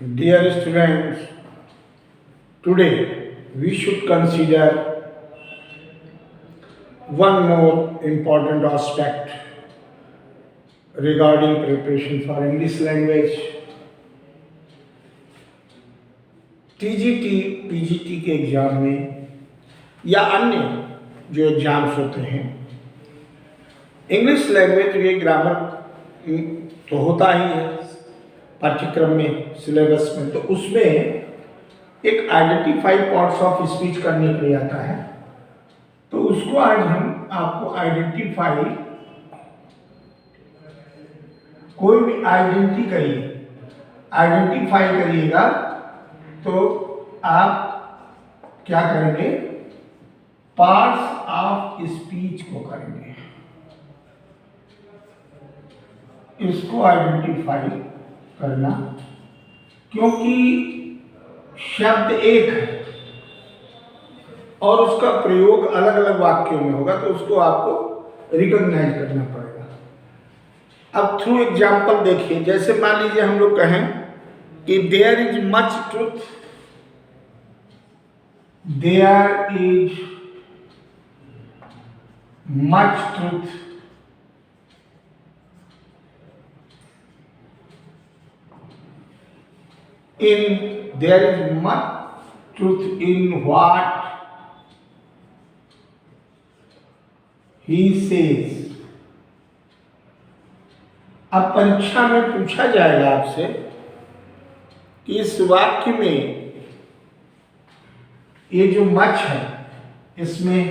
Dear students, today we should consider one more important aspect regarding preparation for English language. TGT, PGT के exam में या अन्य जो exams होते हैं, इंग्लिश लैंग्वेज ये ग्रामर तो होता ही है पाठ्यक्रम में, सिलेबस में, तो उसमें एक आइडेंटिफाई पार्ट्स ऑफ स्पीच करने के लिए आता है। तो उसको आज हम आपको आइडेंटिफाई, कोई भी आइडेंटिफाई करिएगा तो आप क्या करेंगे, पार्ट्स ऑफ स्पीच को करेंगे, इसको आइडेंटिफाई करना, क्योंकि शब्द एक है और उसका प्रयोग अलग अलग वाक्यों में होगा, तो उसको आपको रिकॉग्नाइज करना पड़ेगा। अब थ्रू एग्जाम्पल देखिए, जैसे मान लीजिए हम लोग कहें कि there is much truth, there is much truth there is much truth in what he says। अब परीक्षा में पूछा जाएगा आपसे कि इस वाक्य में ये जो मच है इसमें,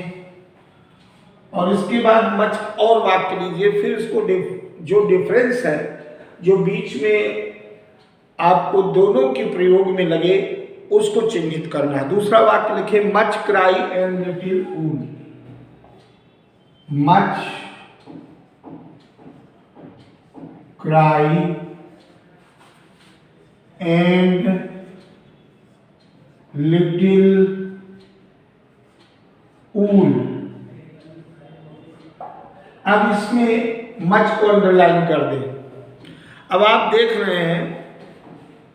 और इसके बाद मच और वाक्य लीजिए, फिर इसको जो डिफरेंस है जो बीच में आपको दोनों के प्रयोग में लगे उसको चिन्हित करना है। दूसरा वाक्य लिखे, much cry and little wool. Much cry and little wool. अब इसमें मच को अंडरलाइन कर दें। अब आप देख रहे हैं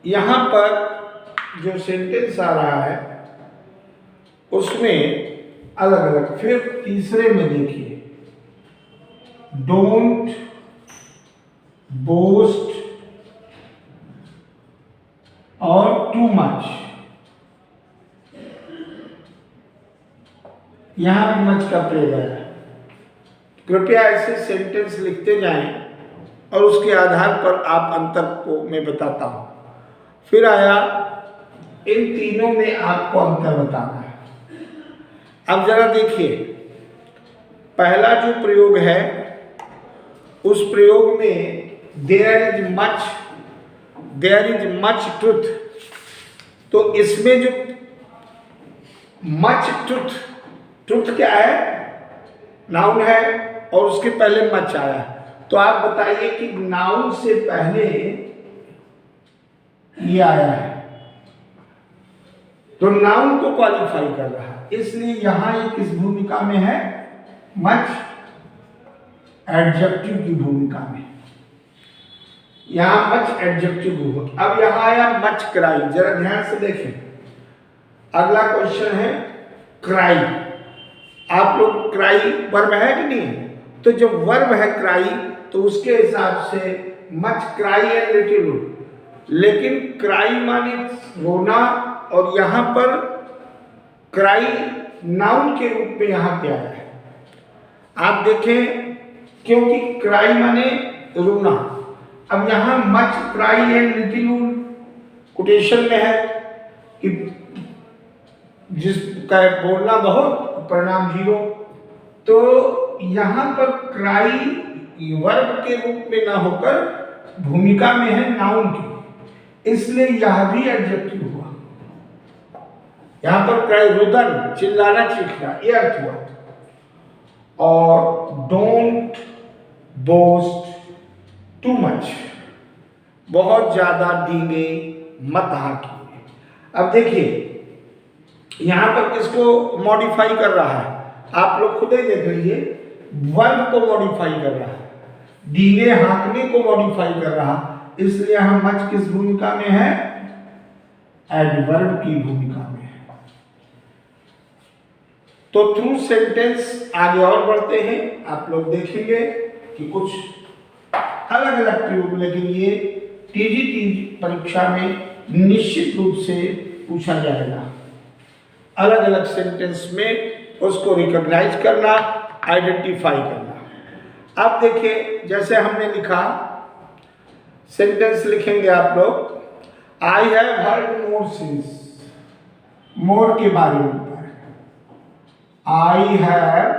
यहां पर जो सेंटेंस आ रहा है उसमें अलग अलग, फिर तीसरे में देखिए, डोंट बोस्ट और टू मच, यहां भी मच का प्रयोग है। कृपया ऐसे सेंटेंस लिखते जाएं और उसके आधार पर आप अंतर को मैं बताता हूं। फिर आया, इन तीनों में आपको अंतर बताना है। अब जरा देखिए, पहला जो प्रयोग है उस प्रयोग में देयर इज मच ट्रुथ, तो इसमें जो मच ट्रुथ क्या है, नाउन है और उसके पहले मच आया। तो आप बताइए कि नाउन से पहले ये आया है तो नाउन को क्वालिफाई कर रहा है, इसलिए यहां ये किस भूमिका में है, मच एडजेक्टिव की भूमिका में, यहां मच एडजेक्टिव भूमिका। अब यहां आया मच क्राई, जरा ध्यान से देखें, अगला क्वेश्चन है क्राई। आप लोग क्राई वर्ब है कि नहीं है, तो जब वर्ब है क्राई तो उसके हिसाब से मच क्राई एंड लिटिल वूल, लेकिन क्राई माने रोना और यहां पर क्राई नाउन के रूप में यहां पे आया है। आप देखें, क्योंकि क्राई माने रोना। अब यहां much cry and little wool quotation में है कि जिसका बोलना बहुत परिणाम 0, तो यहां पर क्राई वर्ब के रूप में ना होकर भूमिका में है नाउन की, इसलिए यह भी एडजेक्टिव हुआ। यहां पर क्राई रुदन, चिल्लाना चीखना, ये अर्थ हुआ। और डोंट बोस्ट टू मच, बहुत ज्यादा डींगे मत हाँकिए। अब देखिए यहां पर किसको मॉडिफाई कर रहा है, आप लोग खुद ही देख लीजिए, वर्ब को मॉडिफाई कर रहा है, डींगे हाँकने को मॉडिफाई कर रहा, इसलिए हम मच किस भूमिका में है, एडवर्ब की भूमिका में है। तो थ्रू सेंटेंस आगे और बढ़ते हैं, आप लोग देखेंगे कि कुछ अलग अलग प्रयोग, लेकिन ये टीजीटी परीक्षा में निश्चित रूप से पूछा जाएगा। अलग अलग सेंटेंस में उसको रिकॉग्नाइज करना, आइडेंटिफाई करना। अब देखिए, जैसे हमने लिखा, सेंटेंस लिखेंगे आप लोग, I have heard more since, more के बारे में बताएं। I have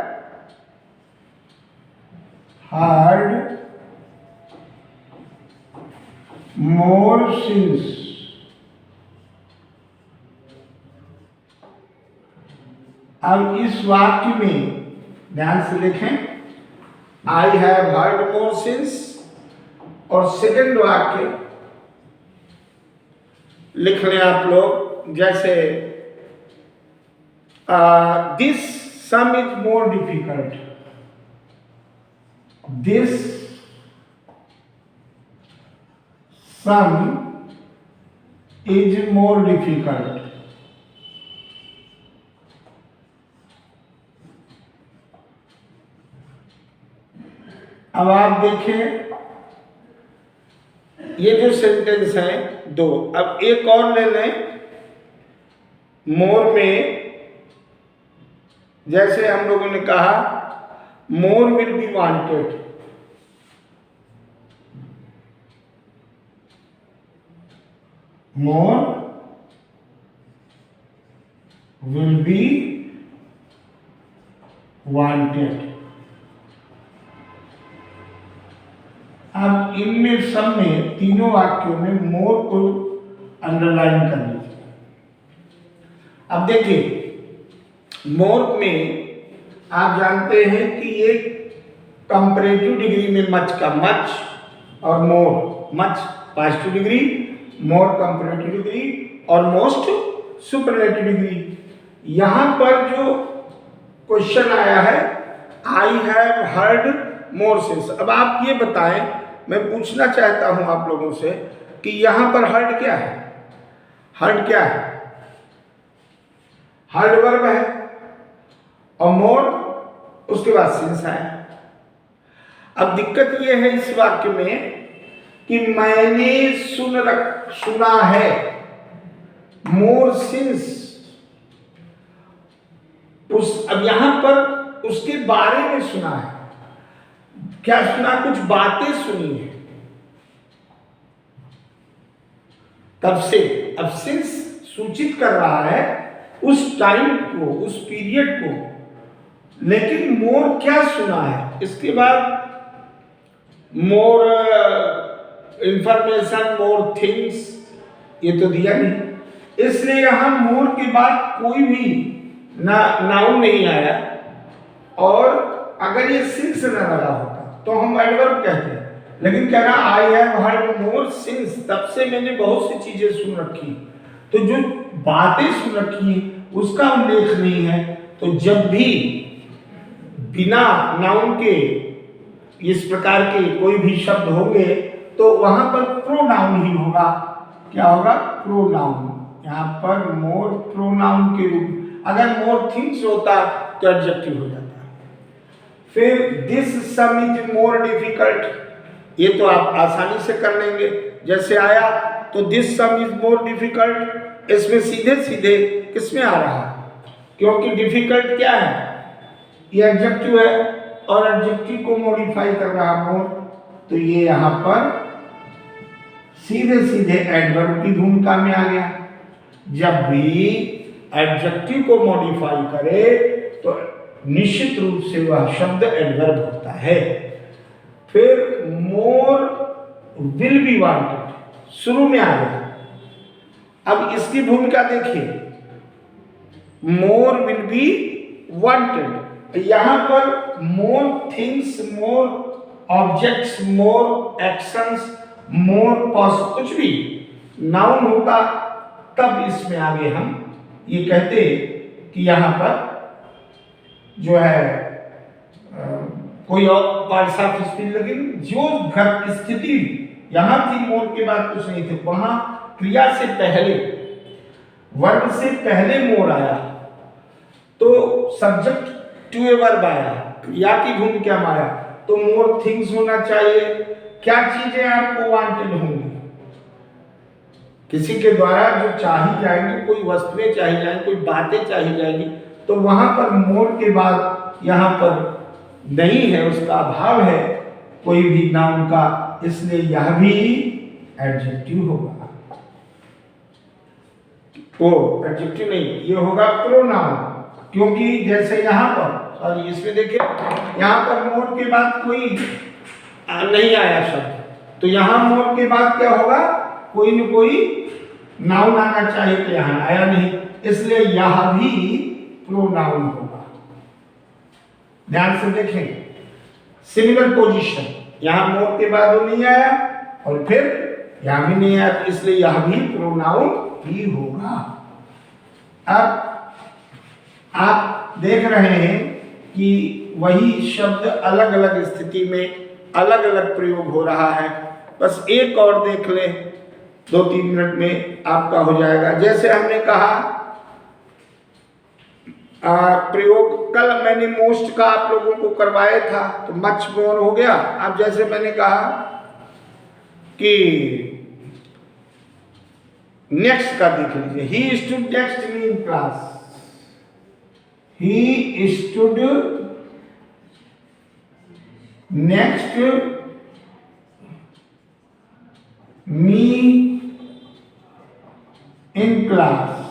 heard more since. अब इस वाक्य में ध्यान से लिखें, I have heard more since, और सेकंड वाक्य लिख लें आप लोग, जैसे this sum is more difficult, this sum is more difficult. अब आप देखें, ये जो सेंटेंस है दो, अब एक और ले लें। मोर में जैसे हम लोगों ने कहा, more will be wanted, more will be wanted. अब इनमें सब में, तीनों वाक्यों में मोर को अंडरलाइन कर लीजिए। अब देखिए, मोर में आप जानते हैं कि ये कंपैरेटिव डिग्री में मच का मच और मोर, मच पॉजिटिव डिग्री, मोर कंपैरेटिव डिग्री और मोस्ट सुपरलेटिव डिग्री। यहां पर जो क्वेश्चन आया है, आई हैव हर्ड मोर सिंस। अब आप ये बताएं, मैं पूछना चाहता हूं आप लोगों से कि यहां पर हर्ड क्या है? हर्ड क्या है? हर्ड वर्ब है और मोर उसके बाद सिंस है। अब दिक्कत यह है इस वाक्य में कि मैंने सुना है, मोर सिंस, अब यहां पर उसके बारे में सुना है। क्या सुना? कुछ बातें सुनी है, तब से। अब सिंस सूचित कर रहा है उस टाइम को, उस पीरियड को, लेकिन मोर क्या सुना है? इसके बाद मोर इंफॉर्मेशन, मोर थिंग्स, ये तो दिया नहीं। इसलिए यहां मोर के बाद कोई भी नाउन नहीं आया, और अगर ये सिंस न लगा होता तो हम एडवर्ब कहते हैं। लेकिन कह रहा आई हैव हर्ड मोर सिंस, तब से मैंने बहुत सी चीजें सुन रखी। तो जो बातें सुन रखी उसका उल्लेख नहीं है। तो जब भी बिना नाउन के इस प्रकार के कोई भी शब्द होंगे तो वहां पर प्रोनाउन ही होगा। क्या होगा? प्रोनाउन। यहां पर मोर प्रोनाउन के रूप। अगर मोर थिंग्स होता तो एडजेक्टिव हो जाता। फिर this sum is more difficult, ये तो आप आसानी से कर लेंगे। जैसे आया तो this sum is more difficult, इसमें सीधे सीधे किसमें आ रहा है? क्योंकि डिफिकल्ट क्या है? ये एडजेक्टिव है और एडजेक्टिव को मॉडिफाई कर रहा मोर, तो ये यहां पर सीधे सीधे एडवर्ब की भूमिका में आ गया। जब भी एडजेक्टिव को मॉडिफाई करे तो निश्चित रूप से वह शब्द एडवर्ब होता है। फिर मोर विल बी वांटेड शुरू में आ गया। अब इसकी भूमिका देखिए, मोर विल बी वांटेड, यहां पर मोर थिंग्स, मोर ऑब्जेक्ट्स, मोर एक्शंस, मोर पॉस, कुछ भी नाउन होता तब इसमें आगे हम ये कहते कि यहां पर जो है कोई और पार्ट्स ऑफ स्पीच, लेकिन जो स्थिति यहां थी मोर के बाद कुछ नहीं थे, वहां क्रिया से पहले वर्ब से पहले मोर आया तो सब्जेक्ट टू ए वर्ब आया, क्रिया की भूमिका में आया तो मोर थिंग्स होना चाहिए। क्या चीजें आपको वांटेड होंगी? किसी के द्वारा जो चाही जाएंगी, कोई वस्तुएं चाही जाएंगी, कोई बातें चाही जाएंगी, तो वहां पर मोर के बाद यहाँ पर नहीं है, उसका अभाव है कोई भी नाउन का, इसलिए यह भी एडजेक्टिव होगा। वो एडजेक्टिव नहीं, ये होगा प्रोनाउन, क्योंकि जैसे यहाँ पर सॉरी इसमें देखिए यहाँ पर मोर के बाद कोई नहीं आया शब्द, तो यहाँ मोर के बाद क्या होगा? कोई न कोई नाउन आना चाहिए, तो यहाँ आया नहीं, इसलिए यह भी प्रोनाउन होगा। ध्यान से देखें, सिमिलर पोजीशन, यहाँ मोर के बाद वो नहीं आया और फिर यहाँ भी नहीं आया, इसलिए यह भी प्रोनाउन ही होगा। अब आप देख रहे हैं कि वही शब्द अलग अलग स्थिति में अलग अलग प्रयोग हो रहा है। बस एक और देख लें, 2-3 मिनट में आपका हो जाएगा। जैसे हमने कहा प्रयोग कल मैंने मोस्ट का आप लोगों को करवाया था, तो मच मोर हो गया। अब जैसे मैंने कहा कि नेक्स्ट का देख लीजिए, he stood next me in class, he stood next me in class.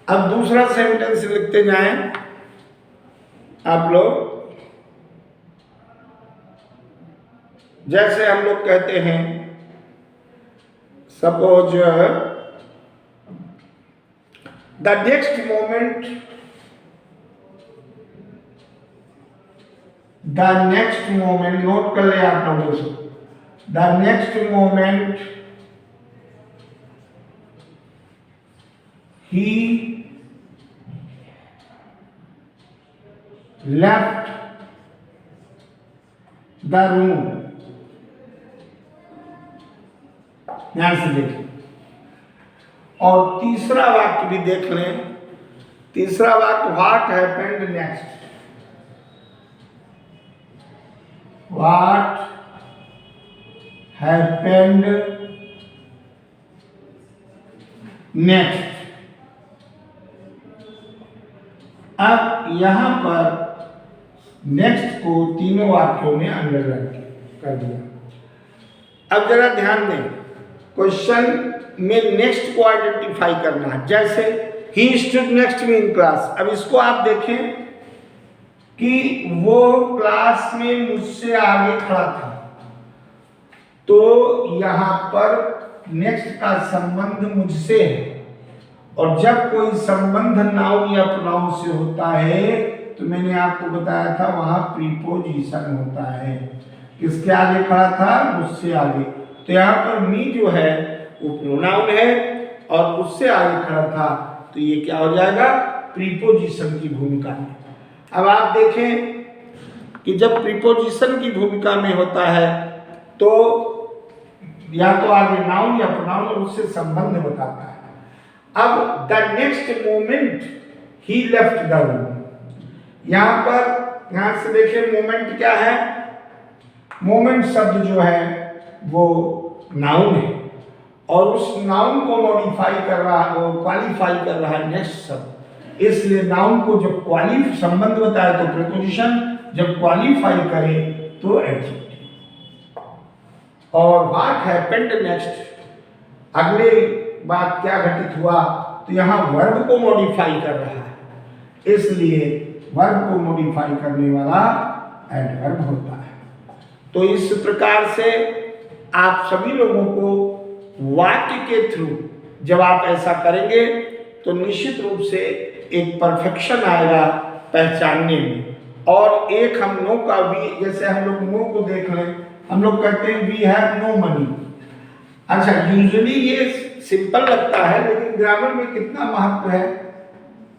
अब दूसरा सेंटेंस लिखते जाएं आप लोग। जैसे हम लोग कहते हैं, suppose the next moment, note कर ले आप लोगों से, the next moment he left the room। ध्यान से देखें। और तीसरा वाक्य भी देख लें। तीसरा वाक्य what happened next, what happened next. अब यहां पर नेक्स्ट को तीनों वाक्यों में अंडरलाइन कर दिया। अब जरा ध्यान दें, क्वेश्चन में नेक्स्ट को आइडेंटिफाई करना है। जैसे he stood next me in class, अब इसको आप देखें कि वो क्लास में मुझसे आगे खड़ा था, तो यहां पर नेक्स्ट का संबंध मुझसे है। और जब कोई संबंध नाउन या प्रोनाउन से होता है तो मैंने आपको बताया था वहां प्रीपोजिशन होता है। किसके आगे खड़ा था? मुझसे आगे। तो यहाँ पर मी जो है वो प्रोनाउन है और उससे आगे खड़ा था, तो ये क्या हो जाएगा? प्रीपोजिशन की भूमिका में। अब आप देखें कि जब प्रीपोजिशन की भूमिका में होता है तो या तो आगे नाउन या प्रोनाउन और उससे संबंध बताता है। अब the next moment he left the room, यहां पर ध्यान से देखिए मोमेंट क्या है? मोमेंट शब्द जो है वो नाउन है और उस नाउन को मॉडिफाई कर रहा है, वो क्वालिफाई कर रहा है नेक्स्ट शब्द। इसलिए नाउन को जब क्वालिफाई संबंध बताए तो प्रीपोजिशन, जब क्वालिफाई करे तो एडजेक्टिव। और व्हाट हैपेंड नेक्स्ट, अगले बात क्या घटित हुआ, तो यहाँ वर्ब को मॉडिफाई कर रहा है, इसलिए वर्ब को मॉडिफाई करने वाला एडवर्ब होता है। तो इस प्रकार से आप सभी लोगों को वाक्य के थ्रू जब आप ऐसा करेंगे तो निश्चित रूप से एक परफेक्शन आएगा पहचानने में। और एक हम नो का भी, जैसे हम लोग नो को देख लें, हम लोग कहते हैं वी हैव नो मनी। अच्छा, यूजुअली ये सिंपल लगता है, लेकिन ग्रामर में कितना महत्व है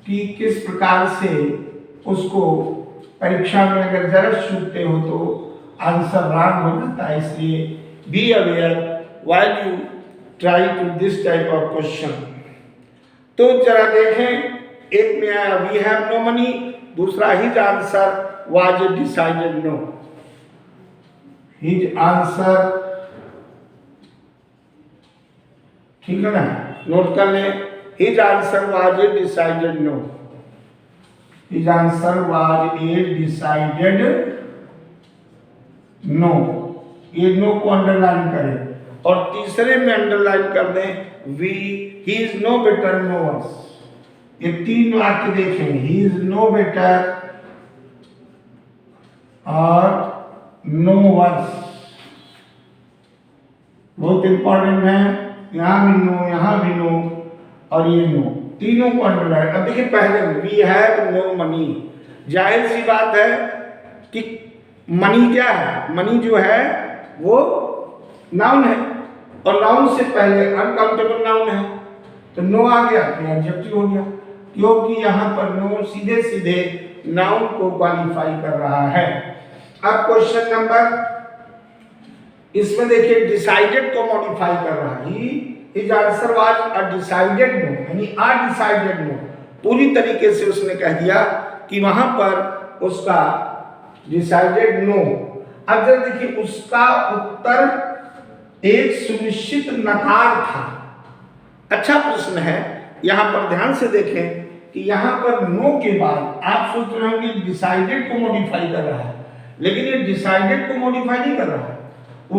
कि किस प्रकार से उसको परीक्षा में अगर जरा चूकते हो तो आंसर रॉन्ग हो जाता है। इसलिए be aware while you try to this type of question. तो जरा देखें, एक में आया we have no money, दूसरा his answer was decided no. His answer, ठीक है ना, नोट कर लें, his answer was decided no. His answer was decided no. ये नो को अंडरलाइन करें और तीसरे में अंडरलाइन कर दें we he is no better no worse. ये तीन वाक्य देखें, ही इज नो बेटर और नो वर्स, बहुत इंपॉर्टेंट है। यहां भी नो, यहां भी नो और ये नो, तीनों को अंडरलाइन। अब देखिए पहले में वी हैव नो मनी, जाहिर सी बात है कि मनी क्या है, मनी जो है वो नाउन है और नाउन से पहले अनकाउंटेबल नाउन है, तो नो आ गया तो एडजेक्टिव हो गया, क्योंकि यहां पर नो सीधे सीधे नाउन को क्वालिफाई कर रहा है। अब क्वेश्चन नंबर, इसमें देखिए डिसाइडेड को मॉडिफाई कर रहा है। His answer was a decided no, यानी अ डिसाइडेड नो, पूरी तरीके से उसने कह दिया कि वहां पर उसका डिसाइडेड नो। अब जरा देखिए उसका उत्तर एक सुनिश्चित नकार था। अच्छा प्रश्न है, यहां पर ध्यान से देखें कि यहां पर नो के बाद आप सोच रहे होंगे डिसाइडेड को मॉडिफाई कर रहा है, लेकिन ये डिसाइडेड को मॉडिफाई नहीं कर रहा है।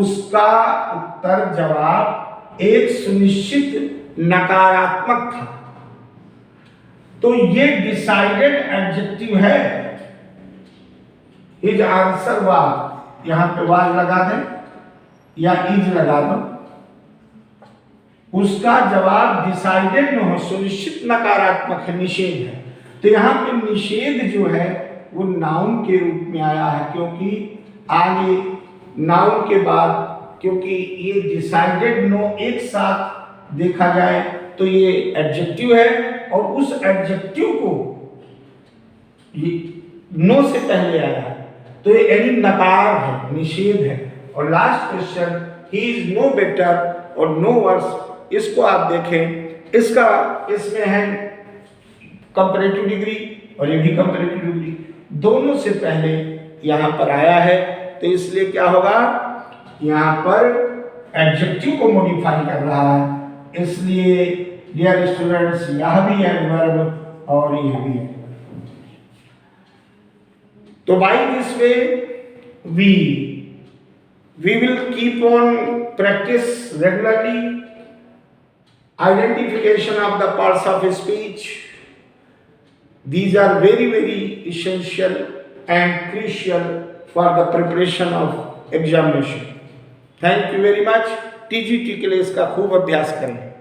उसका उत्तर जवाब एक सुनिश्चित नकारात्मक था, तो ये डिसाइडेड एडजेक्टिव है। हिज आंसर वाज, यहां पे वाज लगा दें या इज लगा दो, उसका जवाब डिसाइडेड न हो, सुनिश्चित नकारात्मक है, निषेध है। तो यहां पे निषेध जो है वो नाउन के रूप में आया है, क्योंकि आगे नाउन के बाद, क्योंकि ये डिसाइडेड नो एक साथ देखा जाए तो ये एडजेक्टिव है और उस एडजेक्टिव को ये नो से पहले आया है, तो ये यानी नकार है, निषेध है। और last question, he is no better और नो वर्स, इसको आप देखें, इसका इसमें है कंपैरेटिव डिग्री और ये भी कंपैरेटिव डिग्री, दोनों से पहले यहां पर आया है, तो इसलिए क्या होगा, यहां पर एडजेक्टिव को मॉडिफाई कर रहा है। इसलिए डियर स्टूडेंट्स, यह भी है वर्ब और यह भी है। तो by this way we will keep on practice regularly identification of the parts of speech. These are very essential and crucial for the preparation of examination. Thank you very much. TGT के लिए इसका खूब अभ्यास करें।